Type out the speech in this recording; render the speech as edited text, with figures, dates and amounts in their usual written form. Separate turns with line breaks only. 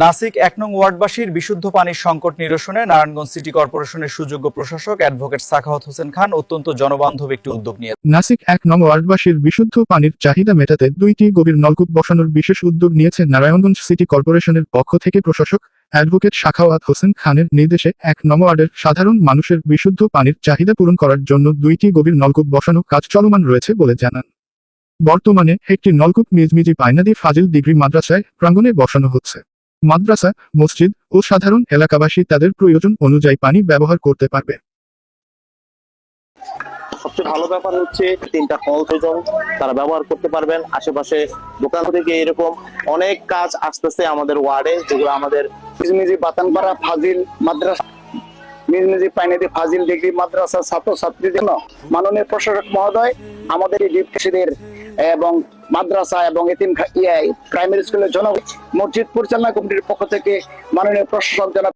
নাসিক ১ নং ওয়ার্ডবাসীর বিশুদ্ধ পানির সংকট নিরসনে নারায়ণগঞ্জ সিটি কর্পোরেশনের সুযোগ্য প্রশাসক অ্যাডভোকেট সাখাওয়াত হোসেন খান অত্যন্ত জনবান্ধব একটি উদ্যোগ নিয়েছেন।
নাসিক ১ নং ওয়ার্ডবাসীর বিশুদ্ধ পানির চাহিদা মেটাতে ২টি গভীর নলকূপ বসানোর বিশেষ উদ্যোগ নিয়েছে নারায়ণগঞ্জ সিটি কর্পোরেশনের পক্ষ থেকে। প্রশাসক অ্যাডভোকেট সাখাওয়াত হোসেন খানের নির্দেশে ১ নং ওয়ার্ডের সাধারণ মানুষের বিশুদ্ধ পানির চাহিদা পূরণ করার জন্য ২টি গভীর নলকূপ বসানো কাজ চলমান রয়েছে বলে জানান। বর্তমানে একটি নলকূপ মিজমিজি পায়নাদি ফাজিল ডিগ্রি মাদ্রাসায় প্রাঙ্গণে বসানো হচ্ছে। মাদ্রাসা, মসজিদ ও সাধারণ এলাকাবাসী তাদের প্রয়োজন অনুযায়ী পানি ব্যবহার করতে পারবে।
সবচেয়ে ভালো ব্যাপার হচ্ছে 3টা কল জোন তারা ব্যবহার করতে পারবেন। আশেপাশে দোকান থেকে এরকম অনেক কাজ আসতেছে আমাদের ওয়ার্ডে, যেগুলো আমাদের
মিজমিজি বাতানপাড়া ফাজিল মাদ্রাসা, মিজমিজি পাইনাদি ফাজিল ডিগ্রি মাদ্রাসা ছাত্রছাত্রীদের জন্য মাননীয় প্রশাসক মহোদয় আমাদের এই ডিপ্টিদের এবং মাদ্রাসা এবং এতিম প্রাইমারি স্কুলের জন্য মসজিদ পরিচালনা কমিটির পক্ষ থেকে মাননীয় প্রশাসক জনাব